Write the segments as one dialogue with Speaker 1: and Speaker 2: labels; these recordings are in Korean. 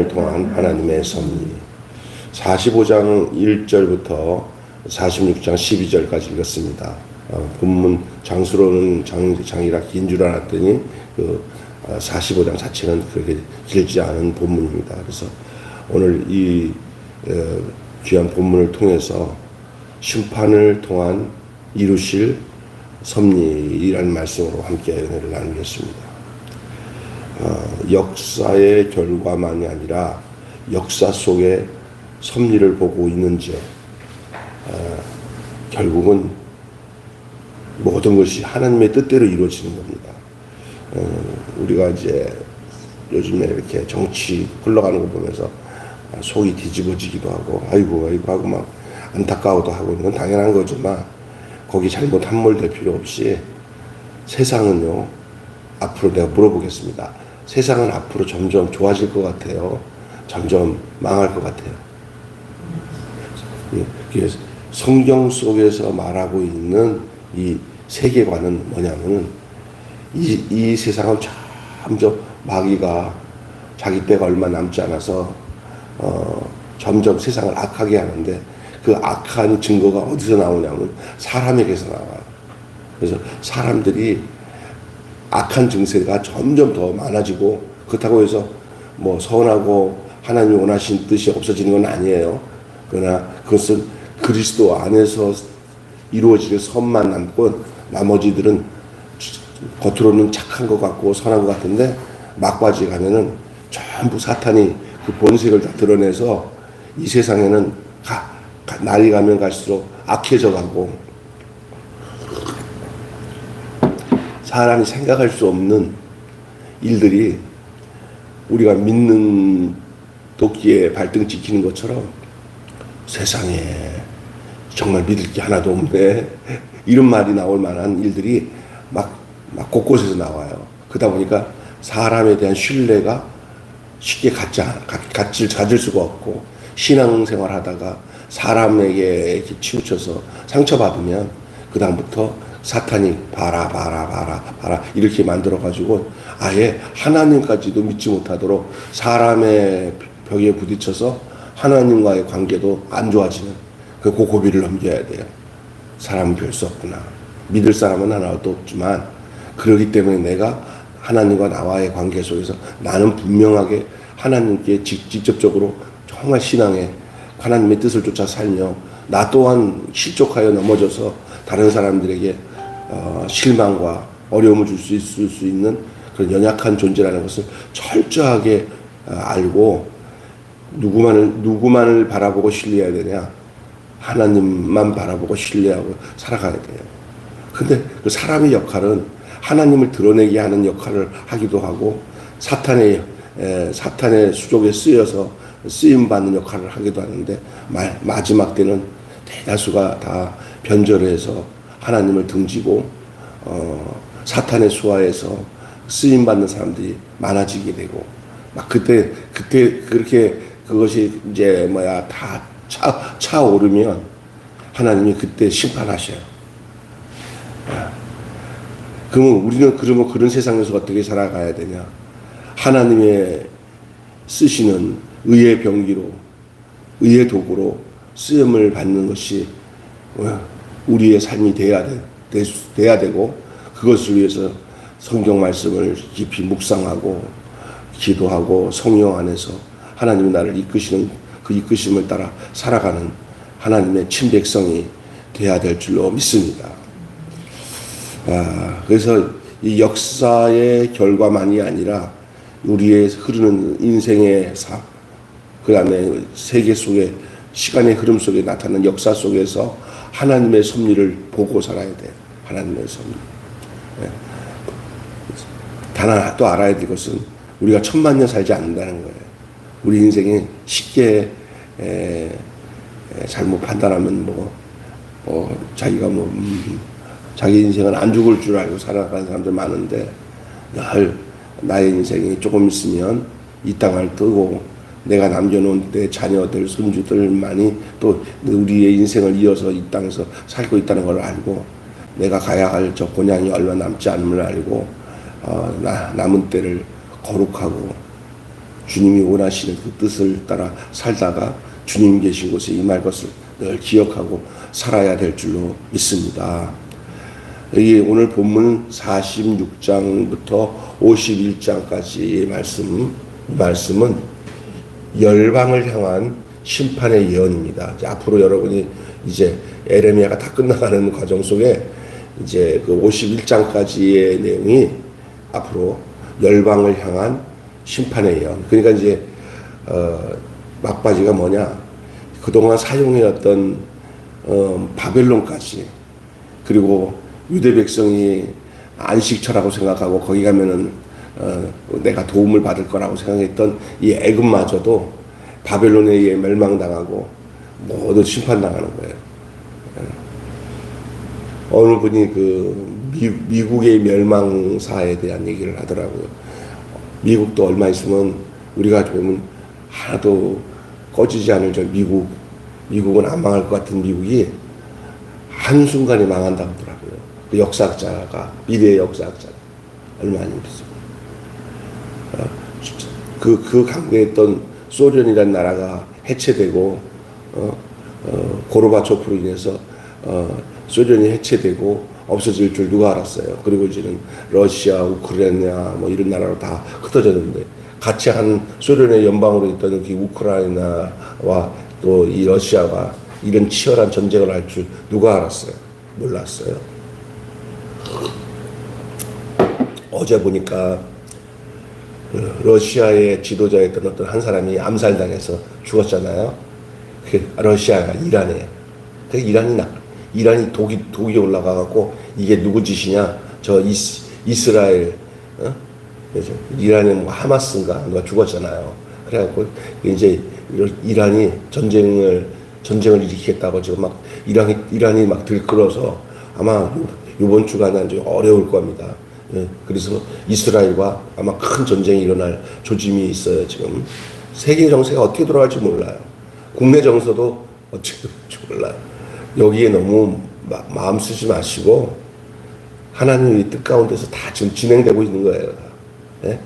Speaker 1: 시간을 통한 하나님의 섭리. 45장 1절부터 46장 12절까지 읽었습니다. 본문 장수로는 장이라 긴 줄 알았더니 45장 자체는 그렇게 길지 않은 본문입니다. 그래서 오늘 이 귀한 본문을 통해서 심판을 통한 이루실 섭리라는 말씀으로 함께 은혜를 나누겠습니다. 역사의 결과만이 아니라 역사 속에 섭리를 보고 있는지요. 결국은 모든 것이 하나님의 뜻대로 이루어지는 겁니다. 우리가 이제 요즘에 이렇게 정치 흘러가는 거 보면서 속이 뒤집어지기도 하고 아이고 하고 막 안타까워도 하고 이건 당연한 거지만 거기 잘못 함몰될 필요 없이 세상은요, 앞으로 내가 물어보겠습니다. 세상은 앞으로 점점 좋아질 것 같아요? 점점 망할 것 같아요? 성경 속에서 말하고 있는 이 세계관은 뭐냐면은 이 세상은 점점 마귀가 자기 때가 얼마 남지 않아서 점점 세상을 악하게 하는데 그 악한 증거가 어디서 나오냐면 사람에게서 나와요. 그래서 사람들이 악한 증세가 점점 더 많아지고 그렇다고 해서 뭐 선하고 하나님이 원하신 뜻이 없어지는 건 아니에요. 그러나 그것은 그리스도 안에서 이루어지는 선만 남고 나머지들은 겉으로는 착한 것 같고 선한 것 같은데 막바지 가면은 전부 사탄이 그 본색을 다 드러내서 이 세상에는 날이 가면 갈수록 악해져 가고 사람이 생각할 수 없는 일들이 우리가 믿는 도끼에 발등 찍히는 것처럼 세상에 정말 믿을 게 하나도 없네 이런 말이 나올 만한 일들이 막 곳곳에서 나와요. 그러다 보니까 사람에 대한 신뢰가 쉽게 가질 수가 없고 신앙생활 하다가 사람에게 이렇게 치우쳐서 상처받으면 그 다음부터 사탄이 봐라 이렇게 만들어가지고 아예 하나님까지도 믿지 못하도록 사람의 벽에 부딪혀서 하나님과의 관계도 안 좋아지는 그 고비를 넘겨야 돼요. 사람은 별 수 없구나. 믿을 사람은 하나도 없지만 그러기 때문에 내가 하나님과 나와의 관계 속에서 나는 분명하게 하나님께 직접적으로 정말 신앙에 하나님의 뜻을 쫓아 살며 나 또한 실족하여 넘어져서 다른 사람들에게 실망과 어려움을 줄 수 있는 그런 연약한 존재라는 것을 철저하게 알고 누구만을 바라보고 신뢰해야 되냐? 하나님만 바라보고 신뢰하고 살아가야 돼요. 근데 그 사람의 역할은 하나님을 드러내게 하는 역할을 하기도 하고 사탄의 수족에 쓰여서 쓰임받는 역할을 하기도 하는데 마지막 때는 대다수가 다 변절해서 하나님을 등지고 사탄의 수하에서 쓰임받는 사람들이 많아지게 되고 막 그때 그렇게 그것이 이제 다 차오르면 하나님이 그때 심판하셔요. 그러면 우리는 그런 세상에서 어떻게 살아가야 되냐? 하나님의 쓰시는 의의 병기로, 의의 도구로 쓰임을 받는 것이 우리의 삶이 돼야 되고 그것을 위해서 성경 말씀을 깊이 묵상하고 기도하고 성령 안에서 하나님이 나를 이끄시는 그 이끄심을 따라 살아가는 하나님의 친백성이 돼야 될 줄로 믿습니다. 그래서 이 역사의 결과만이 아니라 우리의 흐르는 인생의 삶, 그 다음에 세계 속에 시간의 흐름 속에 나타나는 역사 속에서 하나님의 섭리를 보고 살아야 돼요. 하나님의 섭리. 단 하나 또 알아야 될 것은 우리가 1000만 년 살지 않는다는 거예요. 우리 인생이 쉽게 잘못 판단하면 자기가 자기 인생은 안 죽을 줄 알고 살아가는 사람들 많은데 늘 나의 인생이 조금 있으면 이 땅을 뜨고 내가 남겨놓은 내 자녀들, 손주들만이 또 우리의 인생을 이어서 이 땅에서 살고 있다는 걸 알고 내가 가야 할 저 본향이 얼마 남지 않음을 알고 남은 때를 거룩하고 주님이 원하시는 그 뜻을 따라 살다가 주님 계신 곳에 임할 것을 늘 기억하고 살아야 될 줄로 믿습니다. 여기 오늘 본문 46장부터 51장까지의 말씀은 열방을 향한 심판의 예언입니다. 앞으로 여러분이 이제 에레미야가 다 끝나가는 과정 속에 이제 그 51장까지의 내용이 앞으로 열방을 향한 심판의 예언. 그러니까 이제 막바지가 뭐냐? 그동안 사용해왔던 바벨론까지, 그리고 유대 백성이 안식처라고 생각하고 거기 가면은 내가 도움을 받을 거라고 생각했던 이 애굽마저도 바벨론에 의해 멸망당하고 모두 심판당하는 거예요. 어느 분이 그 미국의 멸망사에 대한 얘기를 하더라고요. 미국도 얼마 있으면 우리가 보면 하나도 꺼지지 않을 저 미국은 안 망할 것 같은 미국이 한순간에 망한다고 하더라고요. 그 역사학자가, 미래의 역사학자가 얼마 안 됐어요. 그 강대했던 소련이라는 나라가 해체되고, 고르바초프로 인해서 소련이 해체되고 없어질 줄 누가 알았어요. 그리고 이제는 러시아, 우크라이나 뭐 이런 나라로 다 흩어졌는데, 같이 한 소련의 연방으로 있던 그 우크라이나와 또 이 러시아가 이런 치열한 전쟁을 할 줄 누가 알았어요? 몰랐어요. 어제 보니까 러시아의 지도자였던 어떤 한 사람이 암살당해서 죽었잖아요. 그 러시아가 이란이에요. 그 이란이 독이 올라가갖고 이게 누구 짓이냐? 저 이스라엘, 이란의 뭐 하마스인가 누가 죽었잖아요. 그래갖고 이제 이란이 전쟁을 일으키겠다고 지금 막 이란이 막 들끓어서 아마 이번 주간은 좀 어려울 겁니다. 그래서 이스라엘과 아마 큰 전쟁이 일어날 조짐이 있어요. 지금 세계 정세가 어떻게 돌아갈지 몰라요. 국내 정서도 어떻게 돌아갈지 몰라요. 여기에 너무 마음 쓰지 마시고 하나님의 뜻 가운데서 다 지금 진행되고 있는 거예요. 네?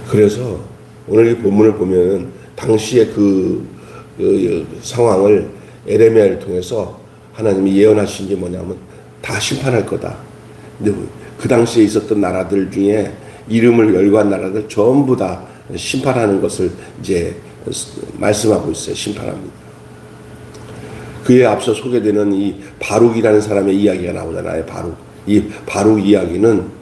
Speaker 1: 그래서 오늘 이 본문을 보면 당시의 그 상황을 에레미야를 통해서 하나님이 예언하신 게 뭐냐면 다 심판할 거다. 근데 그 당시에 있었던 나라들 중에 이름을 열거한 나라들 전부 다 심판하는 것을 이제 말씀하고 있어요. 심판합니다. 그에 앞서 소개되는 이 바룩이라는 사람의 이야기가 나오잖아요. 이 바룩 이야기는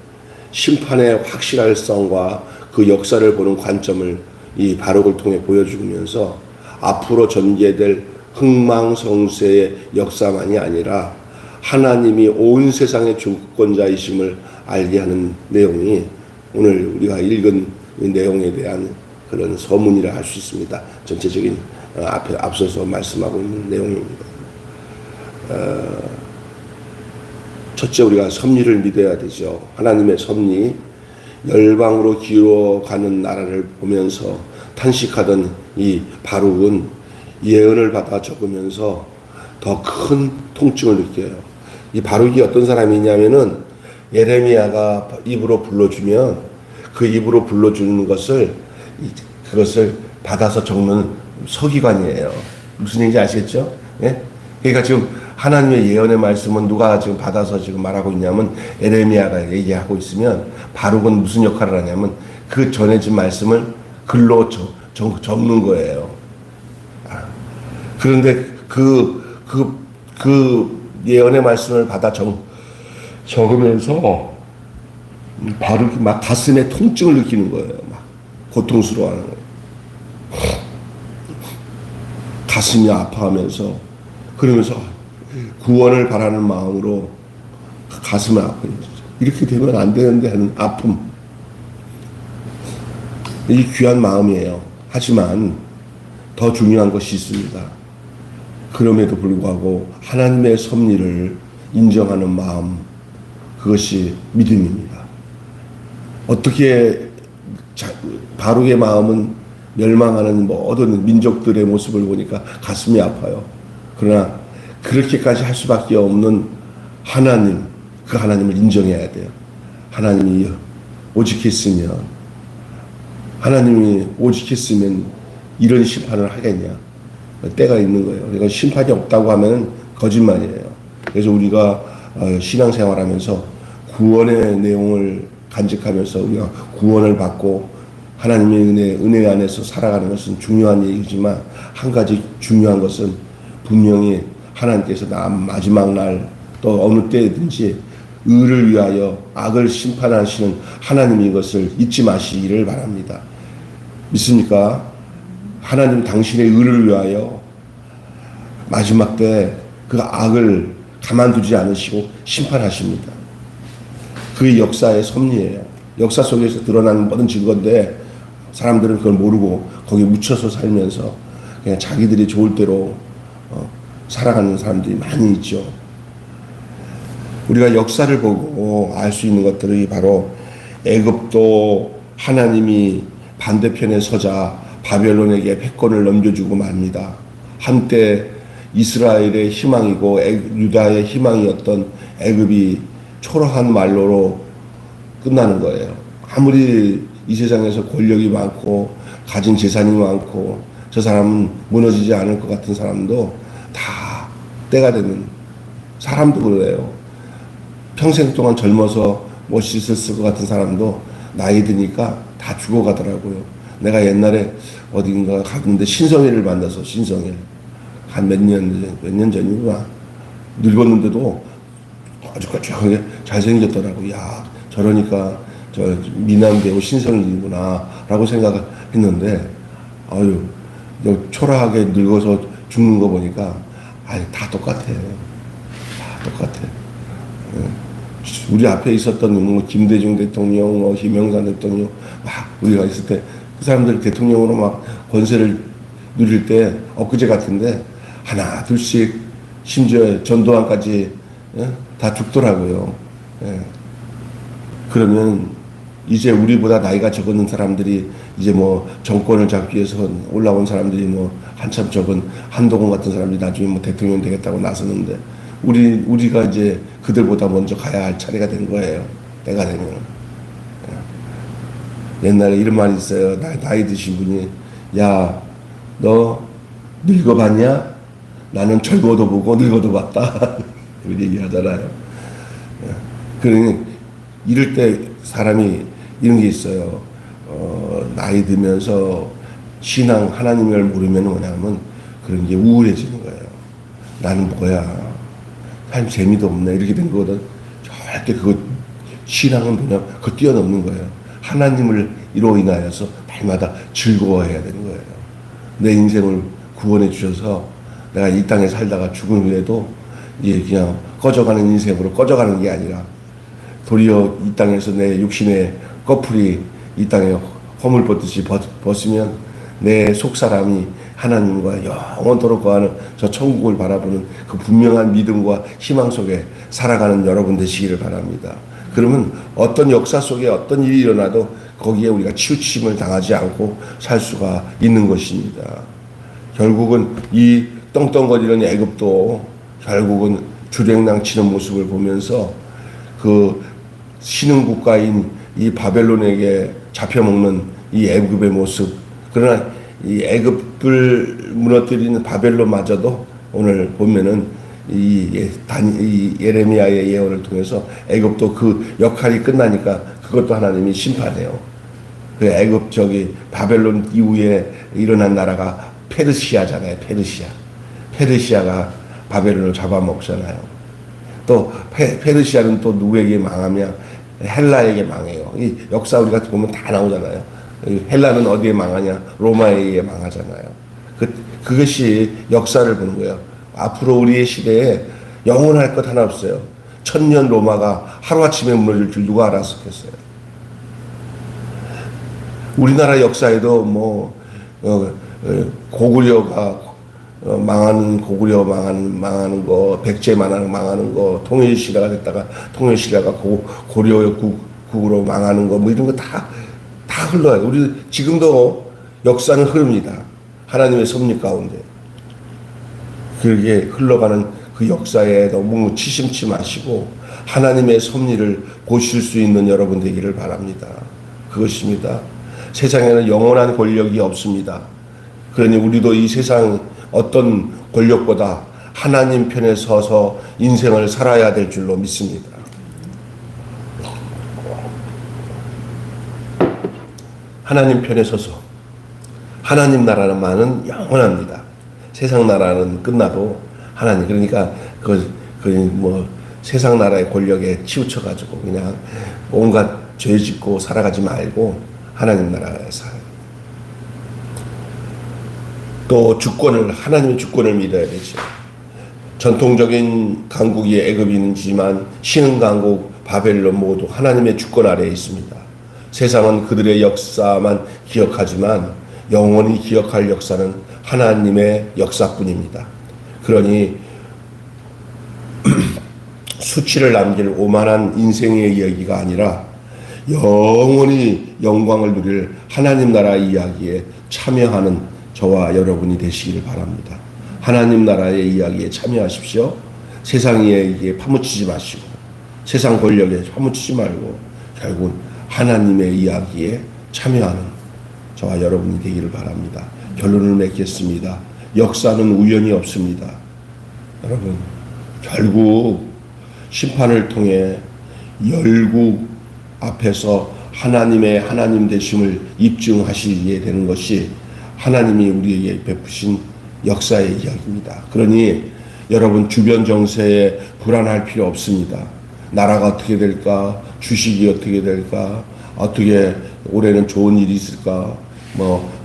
Speaker 1: 심판의 확실할성과 그 역사를 보는 관점을 이 바룩을 통해 보여주면서 앞으로 전개될 흥망성쇠의 역사만이 아니라 하나님이 온 세상의 주권자이심을 알게 하는 내용이 오늘 우리가 읽은 내용에 대한 그런 서문이라 할 수 있습니다. 전체적인 앞서서 말씀하고 있는 내용입니다. 첫째, 우리가 섭리를 믿어야 되죠. 하나님의 섭리, 열방으로 기울어가는 나라를 보면서 탄식하던 이 바룩은 예언을 받아 적으면서 더 큰 통증을 느껴요. 이 바룩이 어떤 사람이냐면은 예레미야가 입으로 불러주면 그 입으로 불러주는 그것을 받아서 적는 서기관이에요. 무슨 얘기인지 아시겠죠? 예? 그러니까 지금 하나님의 예언의 말씀은 누가 지금 받아서 지금 말하고 있냐면 에레미야가 얘기하고 있으면 바룩은 무슨 역할을 하냐면 그 전해진 말씀을 글로 적는 거예요. 그런데 그 예언의 말씀을 받아 적으면서 바룩이 막 가슴에 통증을 느끼는 거예요. 막 고통스러워하는 거예요. 가슴이 아파하면서 그러면서 구원을 바라는 마음으로 가슴을 아프는 거죠. 이렇게 되면 안 되는데 하는 아픔. 이 귀한 마음이에요. 하지만 더 중요한 것이 있습니다. 그럼에도 불구하고 하나님의 섭리를 인정하는 마음, 그것이 믿음입니다. 어떻게 바룩의 마음은 멸망하는 모든 민족들의 모습을 보니까 가슴이 아파요. 그러나 그렇게까지 할 수밖에 없는 하나님, 그 하나님을 인정해야 돼요. 하나님이 오직 했으면 하나님이 오직 했으면 이런 심판을 하겠냐? 때가 있는 거예요. 그러니까 심판이 없다고 하면 거짓말이에요. 그래서 우리가 신앙생활하면서 구원의 내용을 간직하면서 우리가 구원을 받고 하나님의 은혜 안에서 살아가는 것은 중요한 얘기지만 한 가지 중요한 것은 분명히 하나님께서 마지막 날 또 어느 때든지 의를 위하여 악을 심판하시는 하나님이 이것을 잊지 마시기를 바랍니다. 믿습니까? 하나님 당신의 의를 위하여 마지막 때 그 악을 가만두지 않으시고 심판하십니다. 그게 역사의 섭리예요. 역사 속에서 드러나는 모든 증거인데 사람들은 그걸 모르고 거기에 묻혀서 살면서 그냥 자기들이 좋을 대로 살아가는 사람들이 많이 있죠. 우리가 역사를 보고 알 수 있는 것들이 바로 애굽도 하나님이 반대편에 서자 바벨론에게 패권을 넘겨주고 맙니다. 한때 이스라엘의 희망이고 유다의 희망이었던 애굽이 초라한 말로로 끝나는 거예요. 아무리 이 세상에서 권력이 많고 가진 재산이 많고 저 사람은 무너지지 않을 것 같은 사람도 다 때가 되는 사람도 그래요. 평생 동안 젊어서 멋있었을 것 같은 사람도 나이 드니까 다 죽어가더라고요. 내가 옛날에 어딘가 갔는데 신성일을 만나서 신성일 한 몇 년 전이구나. 늙었는데도 아주 까쭉하게 잘생겼더라고. 야, 저러니까 저 미남 배우 신성일이구나 라고 생각했는데 아유 초라하게 늙어서 죽는 거 보니까 아유 다 똑같아. 다 똑같아. 우리 앞에 있었던 뭐 김대중 대통령, 뭐 김영삼 대통령 막 우리가 있을 때 그 사람들 대통령으로 막 권세를 누릴 때 엊그제 같은데 하나 둘씩 심지어 전두환까지 다 죽더라고요. 예. 그러면 이제 우리보다 나이가 적은 사람들이 이제 뭐 정권을 잡기 위해서 올라온 사람들이 뭐 한참 적은 한동훈 같은 사람들이 나중에 뭐 대통령 되겠다고 나서는데 우리가 이제 그들보다 먼저 가야 할 차례가 된 거예요. 때가 되면. 옛날에 이런 말이 있어요. 나이 드신 분이 야, 너 늙어봤냐? 나는 젊어도 보고 늙어도 봤다. 그런 얘기 하잖아요. 그러니 이럴 때 사람이 이런 게 있어요. 나이 들면서 신앙 하나님을 모르면 뭐냐면 그런 게 우울해지는 거예요. 나는 뭐야? 참 재미도 없네. 이렇게 된 거거든. 절대 그거 신앙은 뭐냐? 그거 뛰어넘는 거예요. 하나님을 이로 인하여서 날마다 즐거워해야 되는 거예요. 내 인생을 구원해 주셔서 내가 이 땅에 살다가 죽은 후에도 이게 그냥 꺼져가는 인생으로 꺼져가는 게 아니라 도리어 이 땅에서 내 육신의 꺼풀이 이 땅에 허물 벗듯이 벗으면 내 속사람이 하나님과 영원토록 거하는 저 천국을 바라보는 그 분명한 믿음과 희망 속에 살아가는 여러분 되시기를 바랍니다. 그러면 어떤 역사 속에 어떤 일이 일어나도 거기에 우리가 치우침을 당하지 않고 살 수가 있는 것입니다. 결국은 이 떵떵거리는 애굽도 결국은 주랭랑 치는 모습을 보면서 그 신흥 국가인 이 바벨론에게 잡혀먹는 이 애굽의 모습, 그러나 이 애굽을 무너뜨리는 바벨론마저도 오늘 보면은 이 예레미야의 예언을 통해서 애굽도 그 역할이 끝나니까 그것도 하나님이 심판해요. 그 애굽 바벨론 이후에 일어난 나라가 페르시아잖아요. 페르시아가 바벨론을 잡아먹잖아요. 또 페르시아는 또 누구에게 망하면 헬라에게 망해요. 이 역사 우리가 보면 다 나오잖아요. 헬라는 어디에 망하냐? 로마에 망하잖아요. 그것이 역사를 보는 거예요. 앞으로 우리의 시대에 영원할 것 하나 없어요. 1000년 로마가 하루아침에 무너질 줄 누가 알았었겠어요. 우리나라 역사에도 뭐 고구려가 고구려 망하는 거, 백제 망하는 거, 통일시대가 됐다가 통일시대가 고려국으로 망하는 거, 뭐 이런 거 다 흘러요. 우리 지금도 역사는 흐릅니다. 하나님의 섭리 가운데. 그렇게 흘러가는 그 역사에 너무 치심치 마시고 하나님의 섭리를 보실 수 있는 여러분 되기를 바랍니다. 그것입니다. 세상에는 영원한 권력이 없습니다. 그러니 우리도 이 세상 어떤 권력보다 하나님 편에 서서 인생을 살아야 될 줄로 믿습니다. 하나님 편에 서서 하나님 나라만은 영원합니다. 세상 나라는 끝나도 하나님, 그러니까 세상 나라의 권력에 치우쳐가지고 그냥 온갖 죄 짓고 살아가지 말고 하나님 나라에 살아요. 또 하나님의 주권을 믿어야 되죠. 전통적인 강국이 애굽이지만 신흥 강국 바벨론 모두 하나님의 주권 아래에 있습니다. 세상은 그들의 역사만 기억하지만 영원히 기억할 역사는 하나님의 역사뿐입니다. 그러니 수치를 남길 오만한 인생의 이야기가 아니라 영원히 영광을 누릴 하나님 나라 이야기에 참여하는 저와 여러분이 되시기를 바랍니다. 하나님 나라의 이야기에 참여하십시오. 세상 이야기에 파묻히지 마시고 세상 권력에 파묻히지 말고 결국은 하나님의 이야기에 참여하는 저와 여러분이 되기를 바랍니다. 결론을 맺겠습니다. 역사는 우연이 없습니다. 여러분, 결국 심판을 통해 열국 앞에서 하나님의 하나님 되심을 입증하시게 되는 것이 하나님이 우리에게 베푸신 역사의 이야기입니다. 그러니 여러분 주변 정세에 불안할 필요 없습니다. 나라가 어떻게 될까? 주식이 어떻게 될까? 어떻게 올해는 좋은 일이 있을까?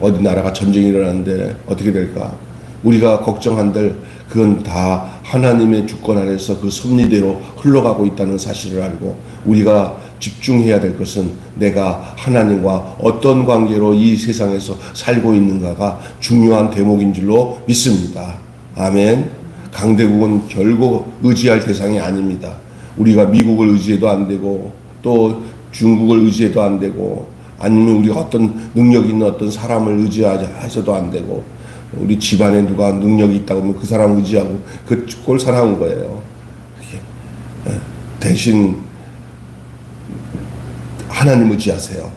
Speaker 1: 어디 나라가 전쟁이 일어나는데 어떻게 될까? 우리가 걱정한들 그건 다 하나님의 주권 아래서 그 섭리대로 흘러가고 있다는 사실을 알고 우리가 집중해야 될 것은 내가 하나님과 어떤 관계로 이 세상에서 살고 있는가가 중요한 대목인 줄로 믿습니다. 아멘. 강대국은 결국 의지할 대상이 아닙니다. 우리가 미국을 의지해도 안 되고 또 중국을 의지해도 안 되고 아니면 우리가 어떤 능력 있는 어떤 사람을 의지해서도 안 되고 우리 집안에 누가 능력이 있다고 하면 그 사람 의지하고 그걸 살아온 거예요. 대신 하나님 의지하세요.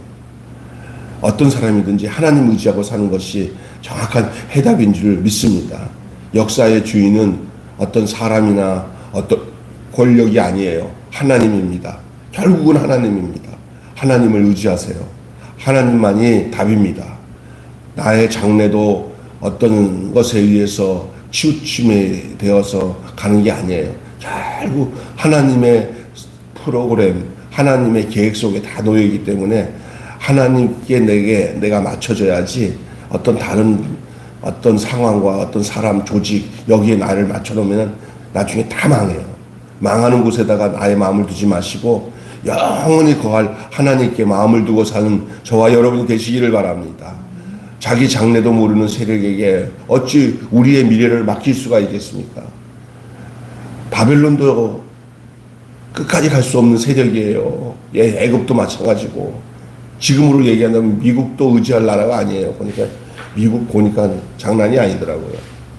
Speaker 1: 어떤 사람이든지 하나님 의지하고 사는 것이 정확한 해답인 줄 믿습니다. 역사의 주인은 어떤 사람이나 어떤 권력이 아니에요. 하나님입니다. 결국은 하나님입니다. 하나님을 의지하세요. 하나님만이 답입니다. 나의 장래도 어떤 것에 의해서 치우침에 되어서 가는 게 아니에요. 결국 하나님의 프로그램, 하나님의 계획 속에 다 놓여있기 때문에 하나님께 내가 맞춰져야지 어떤 다른 어떤 상황과 어떤 사람, 조직 여기에 나를 맞춰놓으면 나중에 다 망해요. 망하는 곳에다가 나의 마음을 두지 마시고 영원히 거할 하나님께 마음을 두고 사는 저와 여러분이 되시기를 바랍니다. 자기 장래도 모르는 세력에게 어찌 우리의 미래를 맡길 수가 있겠습니까? 바벨론도 끝까지 갈 수 없는 세력이에요. 애굽도 마찬가지고 지금으로 얘기한다면 미국도 의지할 나라가 아니에요. 그러니까 미국 보니까 장난이 아니더라고요.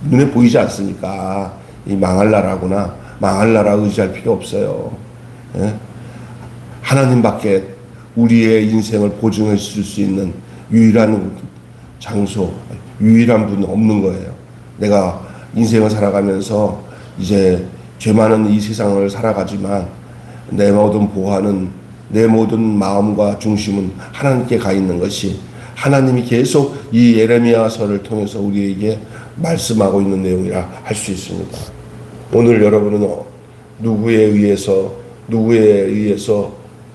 Speaker 1: 눈에 보이지 않습니까? 이 망할 나라구나. 망할 나라 의지할 필요 없어요. 예? 하나님밖에 우리의 인생을 보증해 줄 수 있는 유일한 장소, 유일한 분 없는 거예요. 내가 인생을 살아가면서 이제 죄 많은 이 세상을 살아가지만 내 모든 보화는 내 모든 마음과 중심은 하나님께 가 있는 것이 하나님이 계속 이 예레미야서를 통해서 우리에게 말씀하고 있는 내용이라 할 수 있습니다. 오늘 여러분은 누구에 의해서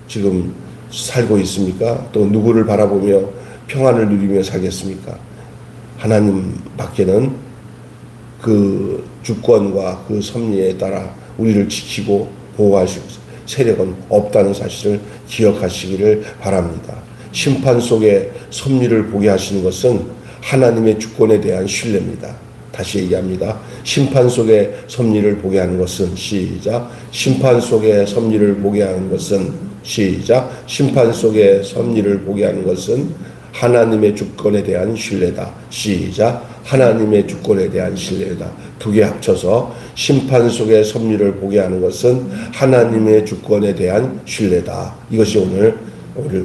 Speaker 1: 지금 살고 있습니까? 또 누구를 바라보며 평안을 누리며 살겠습니까? 하나님 밖에는 그 주권과 그 섭리에 따라 우리를 지키고 보호하실 세력은 없다는 사실을 기억하시기를 바랍니다. 심판 속에 섭리를 보게 하시는 것은 하나님의 주권에 대한 신뢰입니다. 다시 얘기합니다. 심판 속에 섭리를 보게 하는 것은 시작. 심판 속에 섭리를 보게 하는 것은 시작. 심판 속에 섭리를 보게 하는 것은 하나님의 주권에 대한 신뢰다. 시작. 하나님의 주권에 대한 신뢰다. 두 개 합쳐서 심판 속의 섭리를 보게 하는 것은 하나님의 주권에 대한 신뢰다. 이것이 오늘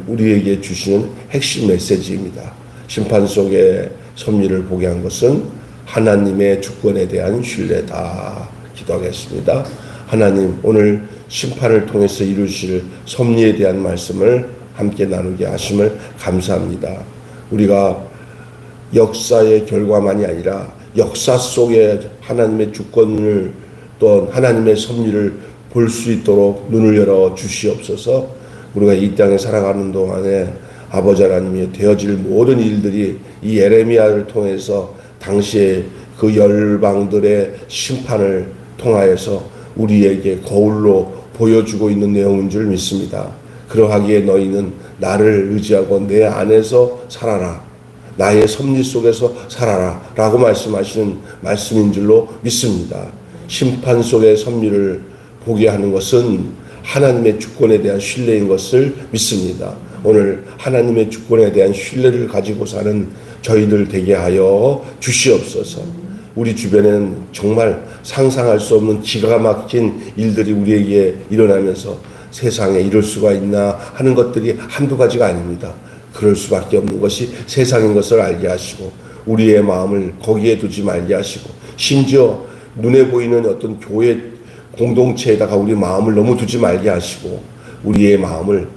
Speaker 1: 우리에게 주시는 핵심 메시지입니다. 심판 속의 섭리를 보게 한 것은 하나님의 주권에 대한 신뢰다. 기도하겠습니다. 하나님, 오늘 심판을 통해서 이루실 섭리에 대한 말씀을 함께 나누게 하심을 감사합니다. 우리가 역사의 결과만이 아니라 역사 속에 하나님의 주권을 또 하나님의 섭리를 볼 수 있도록 눈을 열어 주시옵소서. 우리가 이 땅에 살아가는 동안에 아버지 하나님이 되어질 모든 일들이 이 예레미야를 통해서 당시에 그 열방들의 심판을 통하여서 우리에게 거울로 보여주고 있는 내용인 줄 믿습니다. 그러하기에 너희는 나를 의지하고 내 안에서 살아라. 나의 섭리 속에서 살아라. 라고 말씀하시는 말씀인 줄로 믿습니다. 심판 속의 섭리를 보게 하는 것은 하나님의 주권에 대한 신뢰인 것을 믿습니다. 오늘 하나님의 주권에 대한 신뢰를 가지고 사는 저희들 되게 하여 주시옵소서. 우리 주변에는 정말 상상할 수 없는 기가 막힌 일들이 우리에게 일어나면서 세상에 이럴 수가 있나 하는 것들이 한두 가지가 아닙니다. 그럴 수밖에 없는 것이 세상인 것을 알게 하시고 우리의 마음을 거기에 두지 말게 하시고 심지어 눈에 보이는 어떤 교회 공동체에다가 우리 마음을 너무 두지 말게 하시고 우리의 마음을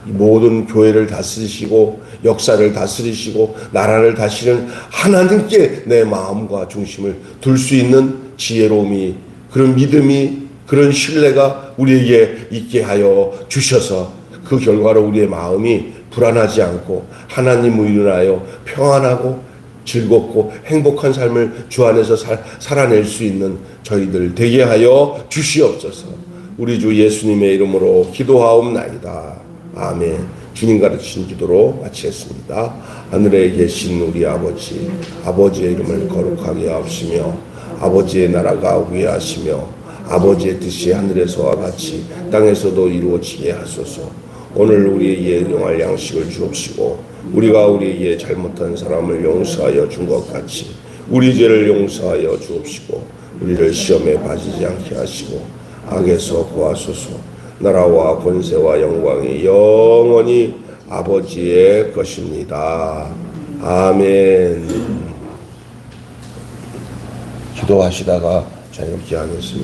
Speaker 1: 모든 교회를 다스리시고 역사를 다스리시고 나라를 다스리는 하나님께 내 마음과 중심을 둘 수 있는 지혜로움이 그런 믿음이 그런 신뢰가 우리에게 있게 하여 주셔서 그 결과로 우리의 마음이 불안하지 않고 하나님을 인하여 평안하고 즐겁고 행복한 삶을 주 안에서 살아낼 수 있는 저희들 되게 하여 주시옵소서. 우리 주 예수님의 이름으로 기도하옵나이다. 아멘. 주님 가르치신 기도로 마치겠습니다. 하늘에 계신 우리 아버지, 아버지의 이름을 거룩하게 하옵시며 아버지의 나라가 위하시며 아버지의 뜻이 하늘에서와 같이 땅에서도 이루어지게 하소서. 오늘 우리에게 일용할 양식을 주옵시고 우리가 우리에게 잘못한 사람을 용서하여 준 것 같이 우리 죄를 용서하여 주옵시고 우리를 시험에 빠지지 않게 하시고 악에서 구하소서. 나라와 권세와 영광이 영원히 아버지의 것입니다. 아멘. 기도하시다가 자유롭게 하겠습니다.